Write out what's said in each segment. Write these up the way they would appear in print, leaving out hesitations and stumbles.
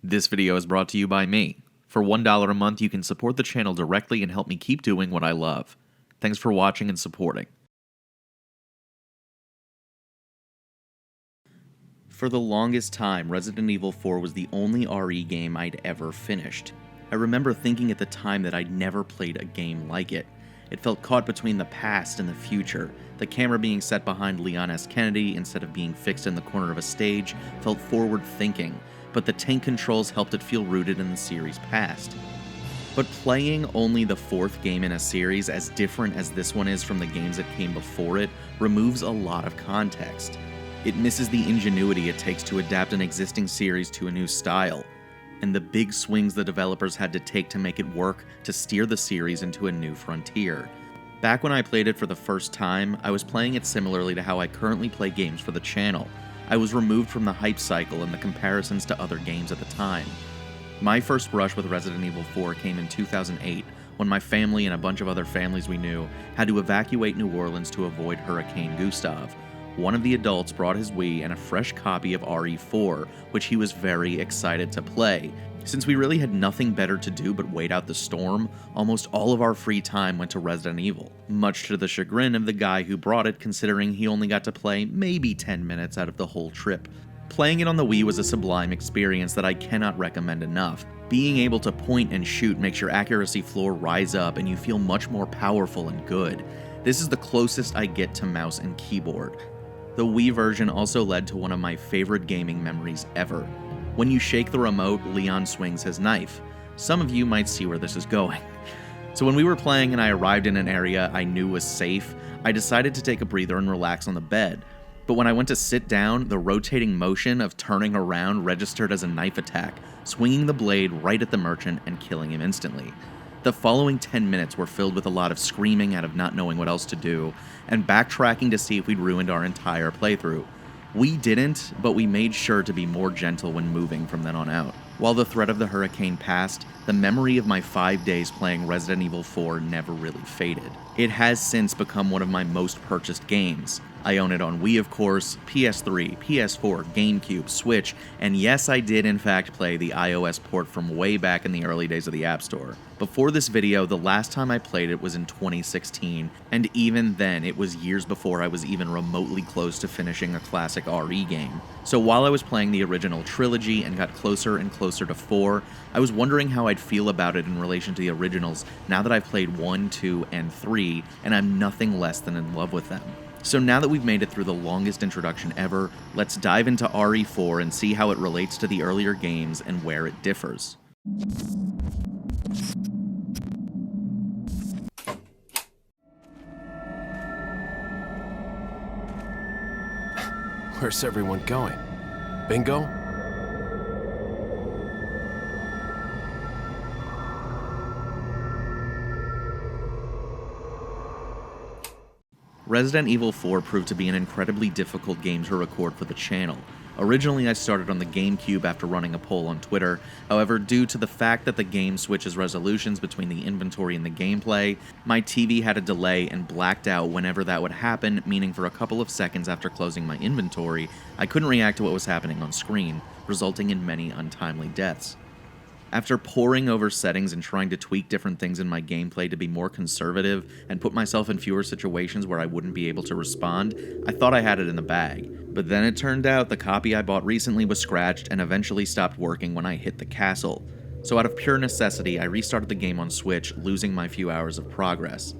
This video is brought to you by me. For $1 a month, you can support the channel directly and help me keep doing what I love. Thanks for watching and supporting. For the longest time, Resident Evil 4 was the only RE game I'd ever finished. I remember thinking at the time that I'd never played a game like it. It felt caught between the past and the future. The camera being set behind Leon S. Kennedy instead of being fixed in the corner of a stage felt forward-thinking, but the tank controls helped it feel rooted in the series' past. But playing only the fourth game in a series as different as this one is from the games that came before it removes a lot of context. It misses the ingenuity it takes to adapt an existing series to a new style, and the big swings the developers had to take to make it work to steer the series into a new frontier. Back when I played it for the first time, I was playing it similarly to how I currently play games for the channel. I was removed from the hype cycle and the comparisons to other games at the time. My first brush with Resident Evil 4 came in 2008, when my family and a bunch of other families we knew had to evacuate New Orleans to avoid Hurricane Gustav. One of the adults brought his Wii and a fresh copy of RE4, which he was very excited to play. Since we really had nothing better to do but wait out the storm, almost all of our free time went to Resident Evil, much to the chagrin of the guy who brought it, considering he only got to play maybe 10 minutes out of the whole trip. Playing it on the Wii was a sublime experience that I cannot recommend enough. Being able to point and shoot makes your accuracy floor rise up and you feel much more powerful and good. This is the closest I get to mouse and keyboard. The Wii version also led to one of my favorite gaming memories ever. When you shake the remote, Leon swings his knife. Some of you might see where this is going. So when we were playing and I arrived in an area I knew was safe, I decided to take a breather and relax on the bed. But when I went to sit down, the rotating motion of turning around registered as a knife attack, swinging the blade right at the merchant and killing him instantly. The following 10 minutes were filled with a lot of screaming out of not knowing what else to do, and backtracking to see if we'd ruined our entire playthrough. We didn't, but we made sure to be more gentle when moving from then on out. While the threat of the hurricane passed, the memory of my 5 days playing Resident Evil 4 never really faded. It has since become one of my most purchased games. I own it on Wii, of course, PS3, PS4, GameCube, Switch, and yes, I did in fact play the iOS port from way back in the early days of the App Store. Before this video, the last time I played it was in 2016, and even then, it was years before I was even remotely close to finishing a classic RE game. So while I was playing the original trilogy and got closer and closer to 4, I was wondering how I'd feel about it in relation to the originals now that I've played 1, 2, and 3, and I'm nothing less than in love with them. So now that we've made it through the longest introduction ever, let's dive into RE4 and see how it relates to the earlier games and where it differs. Where's everyone going? Bingo? Resident Evil 4 proved to be an incredibly difficult game to record for the channel. Originally, I started on the GameCube after running a poll on Twitter. However, due to the fact that the game switches resolutions between the inventory and the gameplay, my TV had a delay and blacked out whenever that would happen, meaning for a couple of seconds after closing my inventory, I couldn't react to what was happening on screen, resulting in many untimely deaths. After poring over settings and trying to tweak different things in my gameplay to be more conservative and put myself in fewer situations where I wouldn't be able to respond, I thought I had it in the bag. But then it turned out the copy I bought recently was scratched and eventually stopped working when I hit the castle. So out of pure necessity, I restarted the game on Switch, losing my few hours of progress.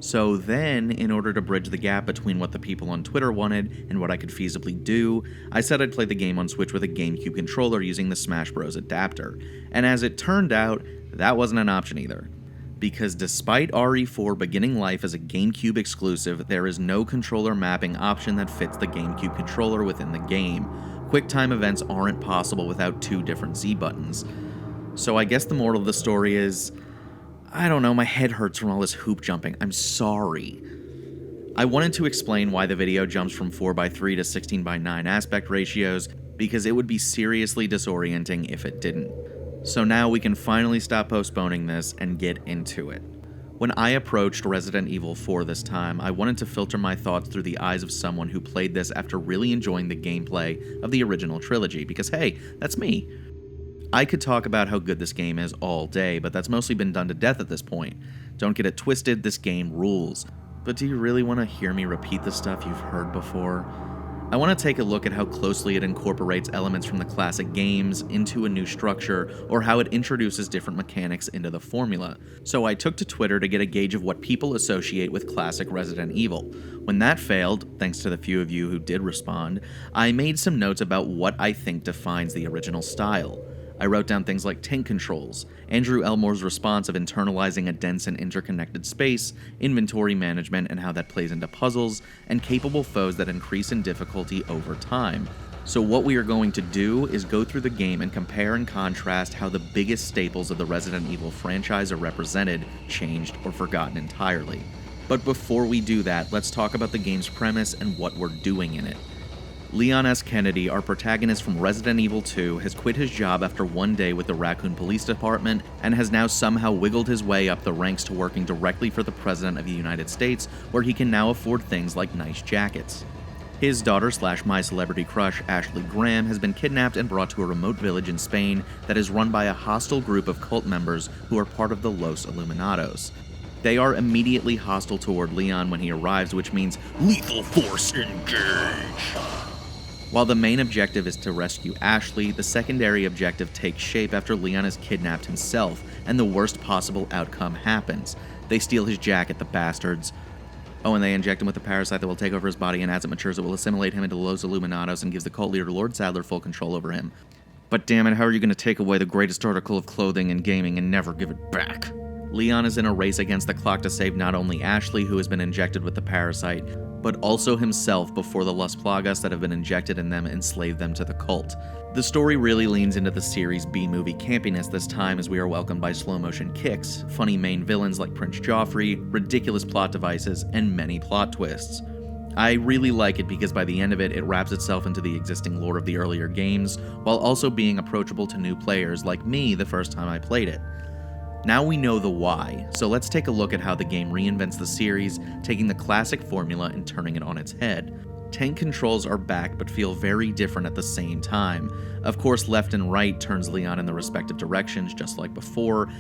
So then, in order to bridge the gap between what the people on Twitter wanted and what I could feasibly do, I said I'd play the game on Switch with a GameCube controller using the Smash Bros. Adapter. And as it turned out, that wasn't an option either. Because despite RE4 beginning life as a GameCube exclusive, there is no controller mapping option that fits the GameCube controller within the game. QuickTime events aren't possible without 2 different Z buttons. So I guess the moral of the story is, I don't know, my head hurts from all this hoop jumping. I'm sorry. I wanted to explain why the video jumps from 4:3 to 16:9 aspect ratios, because it would be seriously disorienting if it didn't. So now we can finally stop postponing this and get into it. When I approached Resident Evil 4 this time, I wanted to filter my thoughts through the eyes of someone who played this after really enjoying the gameplay of the original trilogy, because hey, that's me. I could talk about how good this game is all day, but that's mostly been done to death at this point. Don't get it twisted, this game rules. But do you really want to hear me repeat the stuff you've heard before? I want to take a look at how closely it incorporates elements from the classic games into a new structure, or how it introduces different mechanics into the formula. So I took to Twitter to get a gauge of what people associate with classic Resident Evil. When that failed, thanks to the few of you who did respond, I made some notes about what I think defines the original style. I wrote down things like tank controls, Andrew Elmore's response of internalizing a dense and interconnected space, inventory management and how that plays into puzzles, and capable foes that increase in difficulty over time. So what we are going to do is go through the game and compare and contrast how the biggest staples of the Resident Evil franchise are represented, changed, or forgotten entirely. But before we do that, let's talk about the game's premise and what we're doing in it. Leon S. Kennedy, our protagonist from Resident Evil 2, has quit his job after one day with the Raccoon Police Department and has now somehow wiggled his way up the ranks to working directly for the President of the United States, where he can now afford things like nice jackets. His daughter / my celebrity crush, Ashley Graham, has been kidnapped and brought to a remote village in Spain that is run by a hostile group of cult members who are part of the Los Illuminados. They are immediately hostile toward Leon when he arrives, which means lethal force engage. While the main objective is to rescue Ashley, the secondary objective takes shape after Leon is kidnapped himself, and the worst possible outcome happens. They steal his jacket, the bastards. Oh, and they inject him with a parasite that will take over his body, and as it matures, it will assimilate him into Los Illuminados and gives the cult leader Lord Sadler full control over him. But damn it, how are you going to take away the greatest article of clothing in gaming and never give it back? Leon is in a race against the clock to save not only Ashley, who has been injected with the parasite, but also himself before the Las Plagas that have been injected in them enslave them to the cult. The story really leans into the series' B-movie campiness this time, as we are welcomed by slow-motion kicks, funny main villains like Prince Joffrey, ridiculous plot devices, and many plot twists. I really like it because by the end of it, it wraps itself into the existing lore of the earlier games, while also being approachable to new players like me the first time I played it. Now we know the why, so let's take a look at how the game reinvents the series, taking the classic formula and turning it on its head. Tank controls are back but feel very different at the same time. Of course, left and right turns Leon in the respective directions just like before.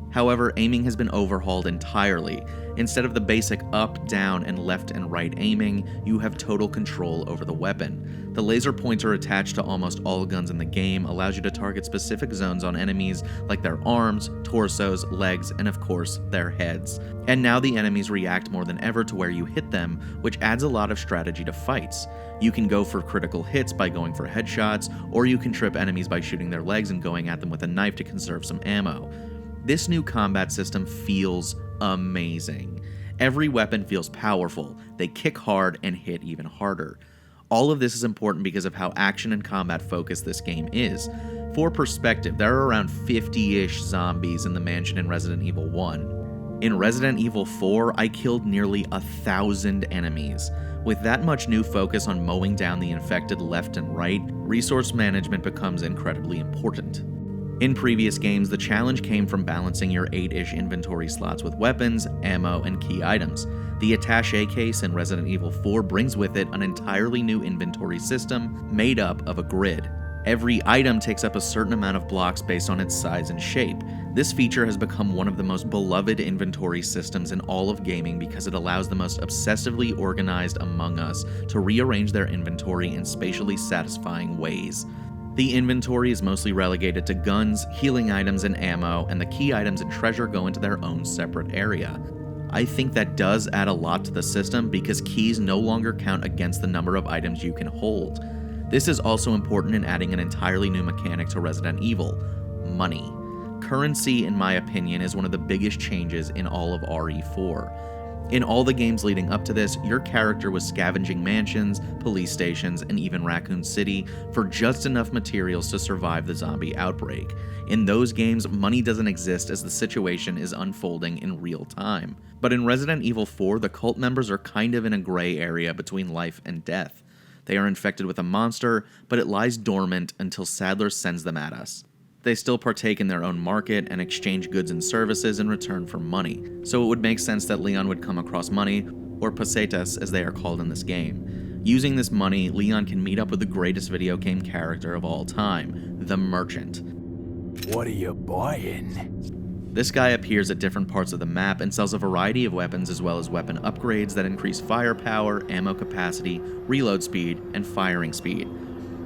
However, aiming has been overhauled entirely. Instead of the basic up, down, and left and right aiming, you have total control over the weapon. The laser pointer attached to almost all guns in the game allows you to target specific zones on enemies like their arms, torsos, legs, and of course, their heads. And now the enemies react more than ever to where you hit them, which adds a lot of strategy to fights. You can go for critical hits by going for headshots, or you can trip enemies by shooting their legs and going at them with a knife to conserve some ammo. This new combat system feels amazing. Every weapon feels powerful, they kick hard and hit even harder. All of this is important because of how action and combat focused this game is. For perspective, there are around 50-ish zombies in the mansion in Resident Evil 1. In Resident Evil 4, I killed nearly 1,000 enemies. With that much new focus on mowing down the infected left and right, resource management becomes incredibly important. In previous games, the challenge came from balancing your 8-ish inventory slots with weapons, ammo, and key items. The attaché case in Resident Evil 4 brings with it an entirely new inventory system made up of a grid. Every item takes up a certain amount of blocks based on its size and shape. This feature has become one of the most beloved inventory systems in all of gaming because it allows the most obsessively organized among us to rearrange their inventory in spatially satisfying ways. The inventory is mostly relegated to guns, healing items, and ammo, and the key items and treasure go into their own separate area. I think that does add a lot to the system because keys no longer count against the number of items you can hold. This is also important in adding an entirely new mechanic to Resident Evil: money. Currency, in my opinion, is one of the biggest changes in all of RE4. In all the games leading up to this, your character was scavenging mansions, police stations, and even Raccoon City for just enough materials to survive the zombie outbreak. In those games, money doesn't exist as the situation is unfolding in real time. But in Resident Evil 4, the cult members are kind of in a gray area between life and death. They are infected with a monster, but it lies dormant until Sadler sends them at us. They still partake in their own market and exchange goods and services in return for money, so it would make sense that Leon would come across money, or pesetas as they are called in this game. Using this money, Leon can meet up with the greatest video game character of all time, the Merchant. What are you buying? This guy appears at different parts of the map and sells a variety of weapons as well as weapon upgrades that increase firepower, ammo capacity, reload speed, and firing speed.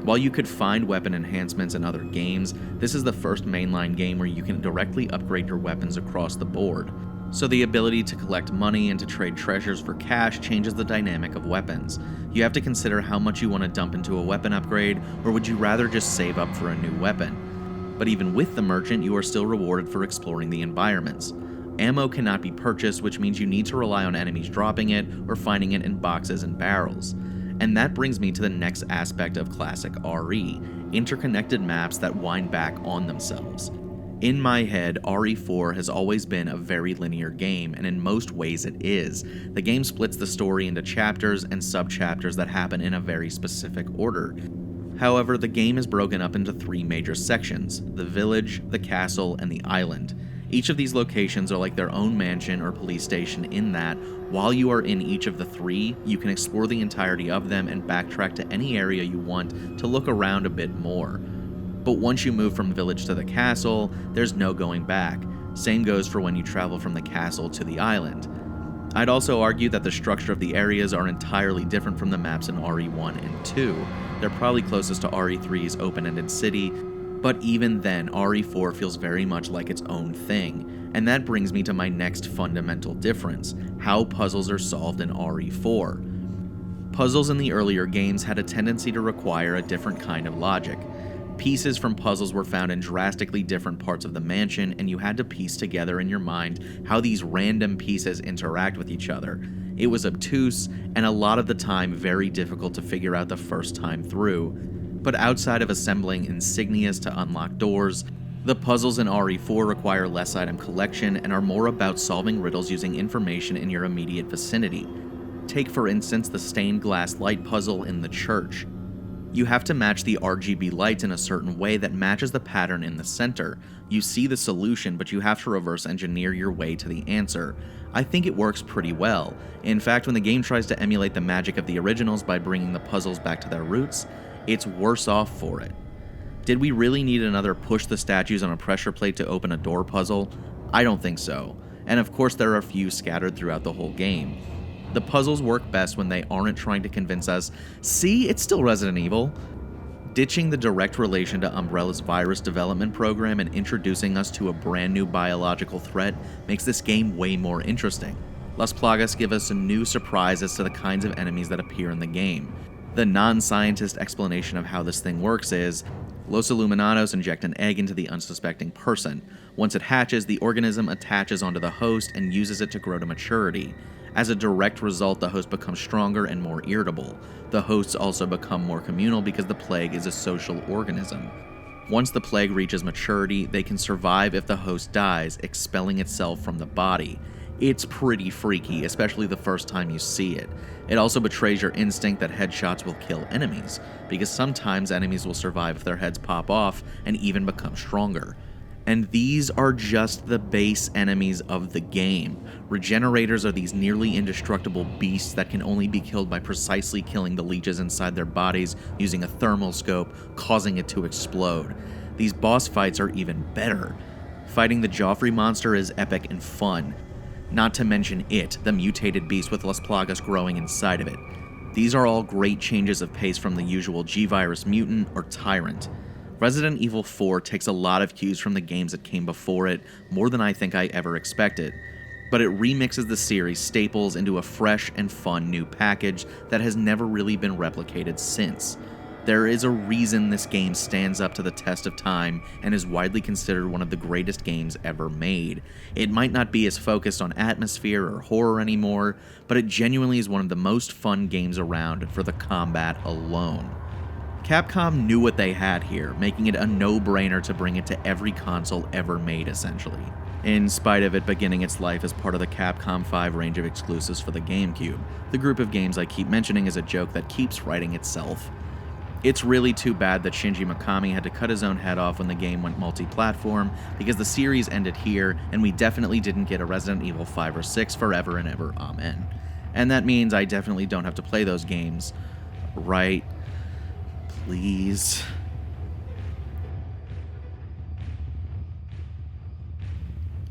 While you could find weapon enhancements in other games, this is the first mainline game where you can directly upgrade your weapons across the board. So the ability to collect money and to trade treasures for cash changes the dynamic of weapons. You have to consider how much you want to dump into a weapon upgrade, or would you rather just save up for a new weapon? But even with the merchant, you are still rewarded for exploring the environments. Ammo cannot be purchased, which means you need to rely on enemies dropping it or finding it in boxes and barrels. And that brings me to the next aspect of classic RE, interconnected maps that wind back on themselves. In my head, RE4 has always been a very linear game, and in most ways it is. The game splits the story into chapters and sub-chapters that happen in a very specific order. However, the game is broken up into 3 major sections: the village, the castle, and the island. Each of these locations are like their own mansion or police station in that, while you are in each of the 3, you can explore the entirety of them and backtrack to any area you want to look around a bit more. But once you move from the village to the castle, there's no going back. Same goes for when you travel from the castle to the island. I'd also argue that the structure of the areas are entirely different from the maps in RE1 and 2. They're probably closest to RE3's open-ended city, but even then, RE4 feels very much like its own thing. And that brings me to my next fundamental difference: how puzzles are solved in RE4. Puzzles in the earlier games had a tendency to require a different kind of logic. Pieces from puzzles were found in drastically different parts of the mansion, and you had to piece together in your mind how these random pieces interact with each other. It was obtuse, and a lot of the time very difficult to figure out the first time through. But outside of assembling insignias to unlock doors, the puzzles in RE4 require less item collection and are more about solving riddles using information in your immediate vicinity. Take for instance the stained glass light puzzle in the church. You have to match the RGB lights in a certain way that matches the pattern in the center. You see the solution, but you have to reverse engineer your way to the answer. I think it works pretty well. In fact, when the game tries to emulate the magic of the originals by bringing the puzzles back to their roots, it's worse off for it. Did we really need another push the statues on a pressure plate to open a door puzzle? I don't think so. And of course there are a few scattered throughout the whole game. The puzzles work best when they aren't trying to convince us, see, it's still Resident Evil. Ditching the direct relation to Umbrella's virus development program and introducing us to a brand new biological threat makes this game way more interesting. Las Plagas give us a new surprise as to the kinds of enemies that appear in the game. The non-scientist explanation of how this thing works is, Los Illuminados inject an egg into the unsuspecting person. Once it hatches, the organism attaches onto the host and uses it to grow to maturity. As a direct result, the host becomes stronger and more irritable. The hosts also become more communal because the plague is a social organism. Once the plague reaches maturity, they can survive if the host dies, expelling itself from the body. It's pretty freaky, especially the first time you see it. It also betrays your instinct that headshots will kill enemies, because sometimes enemies will survive if their heads pop off and even become stronger. And these are just the base enemies of the game. Regenerators are these nearly indestructible beasts that can only be killed by precisely killing the leeches inside their bodies using a thermal scope, causing it to explode. These boss fights are even better. Fighting the Joffrey monster is epic and fun. Not to mention it, the mutated beast with Las Plagas growing inside of it. These are all great changes of pace from the usual G-Virus mutant or tyrant. Resident Evil 4 takes a lot of cues from the games that came before it, more than I think I ever expected, but it remixes the series staples into a fresh and fun new package that has never really been replicated since. There is a reason this game stands up to the test of time and is widely considered one of the greatest games ever made. It might not be as focused on atmosphere or horror anymore, but it genuinely is one of the most fun games around for the combat alone. Capcom knew what they had here, making it a no-brainer to bring it to every console ever made, essentially, in spite of it beginning its life as part of the Capcom 5 range of exclusives for the GameCube. The group of games I keep mentioning is a joke that keeps writing itself. It's really too bad that Shinji Mikami had to cut his own head off when the game went multi-platform, because the series ended here, and we definitely didn't get a Resident Evil 5 or 6 forever and ever, amen. And that means I definitely don't have to play those games, right? Please.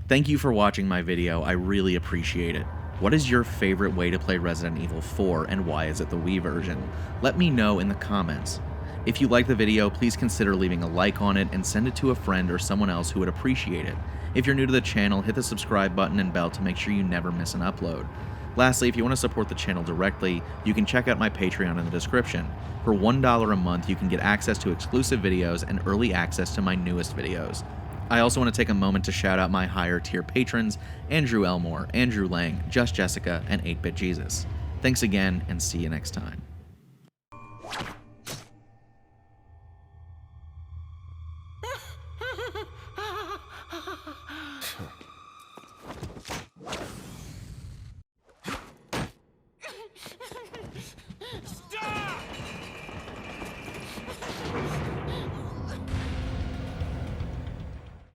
Thank you for watching my video, I really appreciate it. What is your favorite way to play Resident Evil 4 and why is it the Wii version? Let me know in the comments. If you liked the video, please consider leaving a like on it and send it to a friend or someone else who would appreciate it. If you're new to the channel, hit the subscribe button and bell to make sure you never miss an upload. Lastly, if you want to support the channel directly, you can check out my Patreon in the description. For $1 a month, you can get access to exclusive videos and early access to my newest videos. I also want to take a moment to shout out my higher tier patrons, Andrew Elmore, Andrew Lang, Just Jessica, and 8-Bit Jesus. Thanks again, and see you next time.